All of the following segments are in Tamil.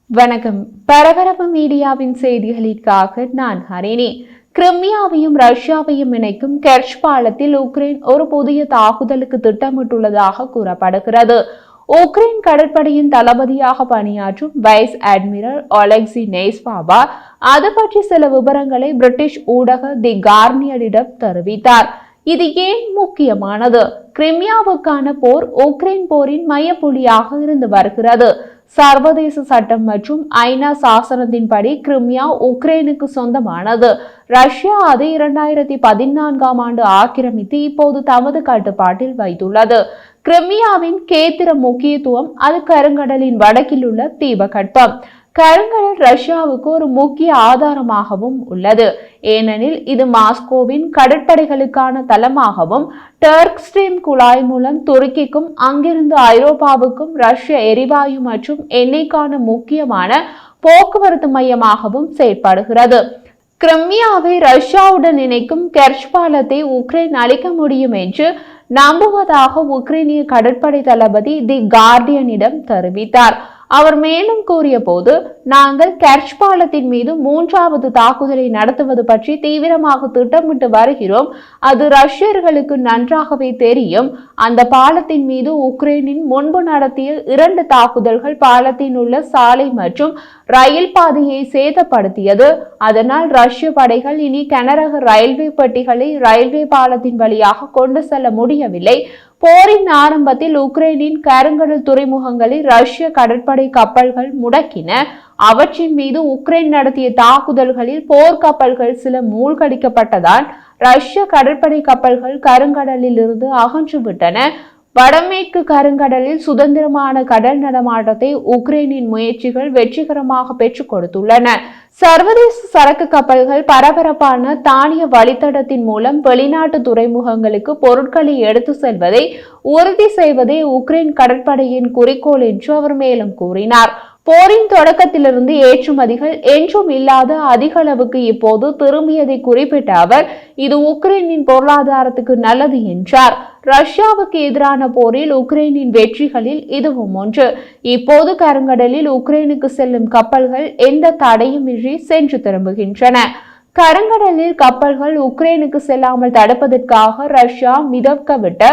வணக்கம். பரபரப்பு மீடியாவின் செய்திகளுக்காக நான் ஹரிணி. கிரிமியாவையும் ரஷ்யாவையும் இணைக்கும் கெர்ச் பாலத்தில் உக்ரைன் ஒரு புதிய தாக்குதலுக்கு திட்டமிட்டுள்ளதாக கூறப்படுகிறது. உக்ரைன் கடற்படையின் தளபதியாக பணியாற்றும் வைஸ் அட்மிரல் ஒலெக்சி நெய்ஸ்பாவா அது பற்றி சில விவரங்களை பிரிட்டிஷ் ஊடக தி கார்டியனிடம் தெரிவித்தார். இது ஏன் முக்கியமானது? கிரிமியாவுக்கான போர் உக்ரைன் போரின் மையப்புள்ளியாக இருந்து வருகிறது. சர்வதேச சட்டம் மற்றும் ஐநா சாசனத்தின்படி கிரிமியா உக்ரைனுக்கு சொந்தமானது. ரஷ்யா அதை 2014ஆம் ஆண்டு ஆக்கிரமித்து இப்போது தமது கட்டுப்பாட்டில் வைத்துள்ளது. கிரிமியாவின் கேத்திர முக்கியத்துவம் அது கருங்கடலின் வடக்கில் உள்ள தீபகற்பம். கருங்கடல் ரஷ்யாவுக்கு ஒரு முக்கிய ஆதாரமாகவும் உள்ளது, ஏனெனில் இது மாஸ்கோவின் கடற்படைகளுக்கான தளமாகவும் டர்க் ஸ்ட்ரீம் குழாய் மூலம் துருக்கிக்கும் அங்கிருந்து ஐரோப்பாவுக்கும் ரஷ்ய எரிவாயு மற்றும் எண்ணெய்க்கான முக்கியமான போக்குவரத்து மையமாகவும் செயல்படுகிறது. கிரிமியாவை ரஷ்யாவுடன் இணைக்கும் கெர்ச் பாலத்தை உக்ரைன் அளிக்க முடியும் என்று நம்புவதாக உக்ரைனிய கடற்படை தளபதி தி கார்டியனிடம் தெரிவித்தார். அவர் மேலும் கூறிய போது, நாங்கள் கெர்ச் பாலத்தின் மீது 3வது தாக்குதலை நடத்துவது பற்றி தீவிரமாக திட்டமிட்டு வருகிறோம். அது ரஷ்யர்களுக்கு நன்றாகவே தெரியும். அந்த பாலத்தின் மீது உக்ரைனின் முன்பு நடத்திய 2 தாக்குதல்கள் பாலத்தின் உள்ள சாலை மற்றும் ரயில் பாதையை சேதப்படுத்தியது. அதனால் ரஷ்ய படைகள் இனி கனரக ரயில்வே பெட்டிகளை ரயில்வே பாலத்தின் வழியாக கொண்டு செல்ல முடியவில்லை. போரின் ஆரம்பத்தில் உக்ரைனின் கருங்கடல் துறைமுகங்களை ரஷ்ய கடற்படை கப்பல்கள் முடக்கின. அவற்றின் மீது உக்ரைன் நடத்திய தாக்குதல்களில் போர்க்கப்பல்கள் சில மூழ்கடிக்கப்பட்டதால் ரஷ்ய கடற்படை கப்பல்கள் கருங்கடலில் இருந்து அகன்றுவிட்டன. வடமேற்கு கருங்கடலில் சுதந்திரமான கடல் நடமாட்டத்தை உக்ரைனின் முயற்சிகள் வெற்றிகரமாக பெற்றுக் கொடுத்துள்ளன. சர்வதேச சரக்கு கப்பல்கள் பரபரப்பான தானிய வழித்தடத்தின் மூலம் வெளிநாட்டு துறைமுகங்களுக்கு பொருட்களை எடுத்து செல்வதை உறுதி செய்வதே உக்ரைன் கடற்படையின் குறிக்கோள் என்று அவர் மேலும் கூறினார். போரின் தொடக்கத்திலிருந்து ஏற்றுமதிகள் என்றும் இல்லாத அதிக அளவுக்கு இப்போது திரும்பியதை குறிப்பிட்ட அவர், இது உக்ரைனின் பொருளாதாரத்துக்கு நல்லது என்றார். ரஷ்யாவுக்கு எதிரான போரில் உக்ரைனின் வெற்றிகளில் இதுவும் ஒன்று. இப்போது கருங்கடலில் உக்ரைனுக்கு செல்லும் கப்பல்கள் எந்த தடையுமின்றி சென்று திரும்புகின்றன. கருங்கடலில் கப்பல்கள் உக்ரைனுக்கு செல்லாமல் தடுப்பதற்காக ரஷ்யா மிதக்கவிட்ட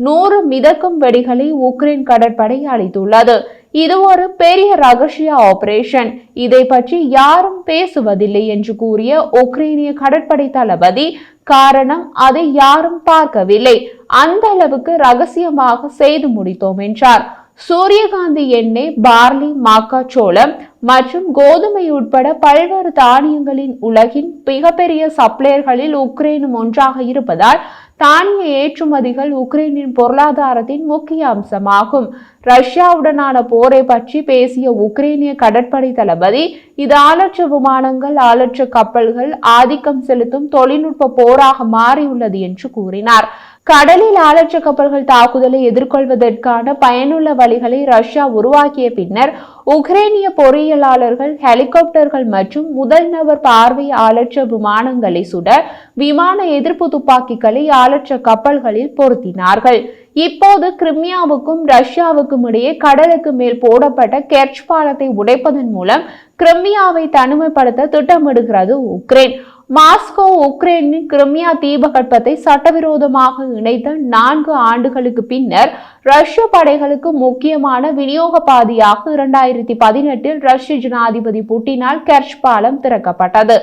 100 மிதக்கும் வெடிகளை உக்ரைன் கடற்படை அளித்துள்ளது. இது ஒரு பெரிய ரகசிய ஆபரேஷன். இதை பற்றி யாரும் பேசுவதில்லை என்று கூறிய உக்ரைனிய கடற்படை தளபதி, காரணம் அதை யாரும் பார்க்கவில்லை, அந்த அளவுக்கு ரகசியமாக செய்து முடித்தோம் என்றார். சூரியகாந்தி எண்ணெய், பார்லி, மக்காச்சோளம் மற்றும் கோதுமை உட்பட பல்வேறு தானியங்களின் உலகின் மிகப்பெரிய சப்ளையர்களில் உக்ரைனும் ஒன்றாக இருப்பதால் தானிய ஏற்றுமதிகள் உக்ரைனின் பொருளாதாரத்தின் முக்கிய அம்சமாகும். ரஷ்யாவுடனான போரை பற்றி பேசிய உக்ரைனிய கடற்படை தளபதி, இது ஆளற்ற விமானங்கள், ஆளற்ற கப்பல்கள் ஆதிக்கம் செலுத்தும் தொழில்நுட்ப போராக மாறியுள்ளது என்று கூறினார். கடலில் ஆளற்ற கப்பல்கள் தாக்குதலை எதிர்கொள்வதற்கான பயனுள்ள வழிகளை ரஷ்யா உருவாக்கிய பின்னர் உக்ரைனிய பொறியியலாளர்கள் ஹெலிகாப்டர்கள் மற்றும் முதல் நபர் பார்வை ஆளற்ற விமானங்களை சுட விமான எதிர்ப்பு துப்பாக்கிகளை ஆளற்ற கப்பல்களில் பொருத்தினார்கள். இப்போது கிரிமியாவுக்கும் ரஷ்யாவுக்கும் இடையே கடலுக்கு மேல் போடப்பட்ட கெர்ச் பாலத்தை உடைப்பதன் மூலம் கிரிமியாவை தனிமைப்படுத்த திட்டமிடுகிறது உக்ரைன். மாஸ்கோ உக்ரைனின் கிரிமியா தீபகற்பத்தை சட்டவிரோதமாக இணைத்த 4 ஆண்டுகளுக்கு பின்னர் ரஷ்ய படைகளுக்கு முக்கியமான விநியோக பாதையாக 2018இல் ரஷ்ய ஜனாதிபதி புட்டினால் கெர்ச் பாலம் திறக்கப்பட்டது.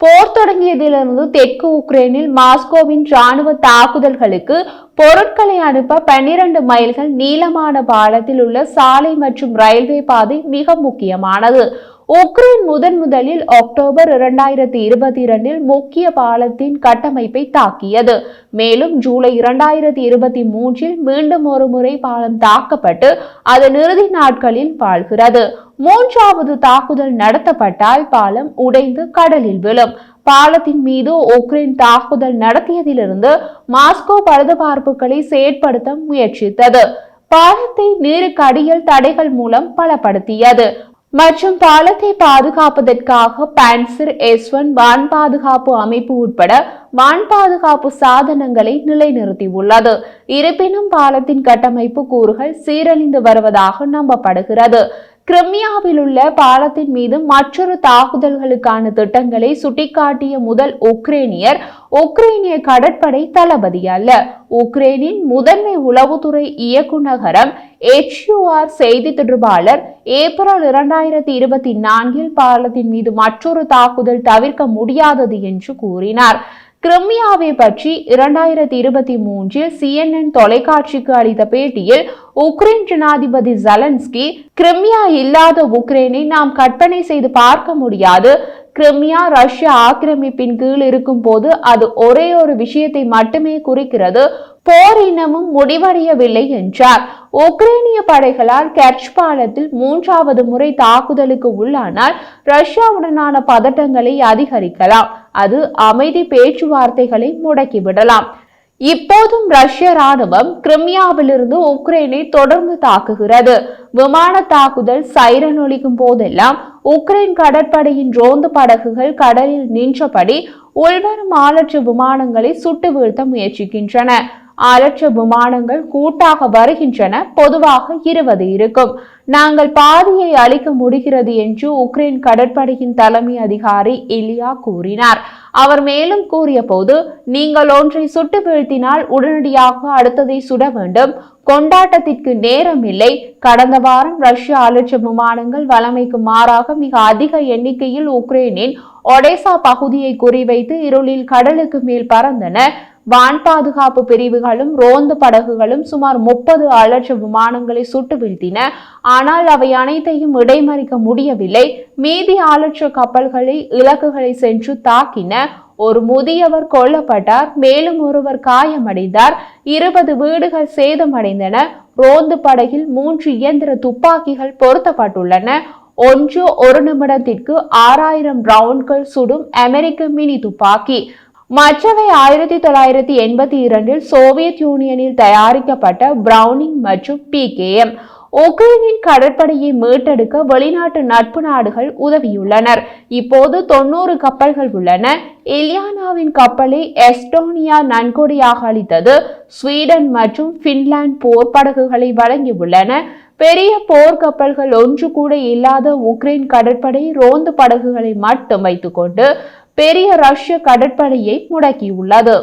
போர் தொடங்கியதிலிருந்து தெற்கு உக்ரைனில் மாஸ்கோவின் ராணுவ தாக்குதல்களுக்கு பொருட்களை அனுப்ப 12 மைல்கள் நீளமான பாலத்தில் உள்ள சாலை மற்றும் ரயில்வே பாதை மிக முக்கியமானது. உக்ரைன் முதலில் அக்டோபர் 2022இல் முக்கிய பாலத்தின் கட்டமைப்பை தாக்கியது. மேலும் ஜூலை 2023இல் மீண்டும் ஒரு முறை பாலம் தாக்கப்பட்டு அதன் இறுதி நாட்களில் வாழ்கிறது. 3வது தாக்குதல் நடத்தப்பட்டால் பாலம் உடைந்து கடலில் விழும். பாலத்தின் மீது உக்ரைன் தாக்குதல் நடத்தியதிலிருந்து மாஸ்கோ பழுதுபார்ப்புகளை செயற்படுத்த முயற்சித்தது. பாலத்தை நீருக்கு அடியில் தடைகள் மூலம் பலப்படுத்தியது மற்றும் பாலத்தை பாதுகாப்பதற்காக பான்சர் S1 வான் பாதுகாப்பு அமைப்பு உட்பட வான் பாதுகாப்பு சாதனங்களை நிலைநிறுத்தியுள்ளது. இருப்பினும் பாலத்தின் கட்டமைப்பு கூறுகள் சீரழிந்து வருவதாக நம்பப்படுகிறது. கிரிமியாவில் உள்ள பாலத்தின் மீது மற்றொரு தாக்குதல்களுக்கான திட்டங்களை சுட்டிக்காட்டிய முதல் உக்ரைனிய கடற்படை தளபதி அல்ல. உக்ரைனின் முதன்மை உளவுத்துறை இயக்குநரகம் HUR செய்தி தொடர்பாளர் ஏப்ரல் 2024 பாலத்தின் மீது மற்றொரு தாக்குதல் தவிர்க்க முடியாதது என்று கூறினார். கிரிமியாவை பற்றி 2023 CNN தொலைக்காட்சிக்கு அளித்த பேட்டியில் உக்ரைன் ஜனாதிபதி ஜெலன்ஸ்கி, கிரிமியா இல்லாத உக்ரைனை நாம் கற்பனை செய்து பார்க்க முடியாது. கிரிமியா ரஷ்ய ஆக்கிரமிப்பின் கீழ் இருக்கும் போது அது ஒரே ஒரு விஷயத்தை மட்டுமே குறிக்கிறது, போர் இன்னமும் முடிவடையவில்லை என்றார். உக்ரைனிய படைகளால் கெர்ச் பாலத்தில் 3வது முறை தாக்குதலுக்கு உள்ளானால் ரஷ்யாவுடனான பதட்டங்களை அதிகரிக்கலாம். அது அமைதி பேச்சுவார்த்தைகளை முடக்கிவிடலாம். இப்போதும் ரஷ்ய ராணுவம் கிரிமியாவிலிருந்து உக்ரைனை தொடர்ந்து தாக்குகிறது. விமான தாக்குதல் சைரன் ஒலிக்கும் போதெல்லாம் உக்ரைன் கடற்படையின் ரோந்து படகுகள் கடலில் நின்றபடி உள்வரும் ஆளற்ற விமானங்களை சுட்டு வீழ்த்த முயற்சிக்கின்றன. ஆளற்ற விமானங்கள் கூட்டாக வருகின்றன. பொதுவாக 20 இருக்கும். நாங்கள் பாதியை அளிக்க முடிகிறது என்று உக்ரைன் கடற்படையின் தலைமை அதிகாரி இலியா கூறினார். அவர் மேலும் கூறிய போது, நீங்கள் ஒன்றை சுட்டு வீழ்த்தினால் உடனடியாக அடுத்ததை சுட வேண்டும். கொண்டாட்டத்திற்கு நேரம் இல்லை. கடந்த வாரம் ரஷ்ய ஆளற்ற விமானங்கள் வழமைக்கு மாறாக மிக அதிக எண்ணிக்கையில் உக்ரைனின் ஒடேசா பகுதியை குறிவைத்து இருளில் கடலுக்கு மேல் பறந்தன. வான் பாதுகாப்பு பிரிவுகளும் ரோந்து படகுகளும் சுமார் 30 ஆளற்ற விமானங்களை சுட்டு வீழ்த்தின. ஆனால் அவை அனைத்தையும் இடைமறிக்க முடியவில்லை. மீதி ஆளற்ற கப்பல்களை இலக்குகளை சென்று தாக்கின. ஒரு முதியவர் கொல்லப்பட்டார். மேலும் ஒருவர் காயமடைந்தார். 20 வீடுகள் சேதமடைந்தன. ரோந்து படகில் 3 இயந்திர துப்பாக்கிகள் பொருத்தப்பட்டுள்ளன. ஒன்று ஒரு நிமிடத்திற்கு 6000 ரவுண்ட்கள் சுடும் அமெரிக்க மினி துப்பாக்கி. மற்றவை 1982 சோவியத் யூனியனில் தயாரிக்கப்பட்ட பிரவுனிங் மற்றும் PKM. உக்ரைனின் கடற்படையை மீட்டெடுக்க வெளிநாட்டு நட்பு நாடுகள் உதவியுள்ளனர். இப்போது 90 கப்பல்கள் உள்ளன. இலியானாவின் கப்பலை எஸ்டோனியா நன்கொடையாக அளித்தது. ஸ்வீடன் மற்றும் பின்லாந்து போர் படகுகளை வழங்கியுள்ளன. பெரிய போர்க்கப்பல்கள் ஒன்று கூட இல்லாத உக்ரைன் கடற்படை ரோந்து படகுகளை மட்டும் வைத்துக்கொண்டு பெரிய ரஷ்ய கடற்படையை முடக்கியுள்ளது.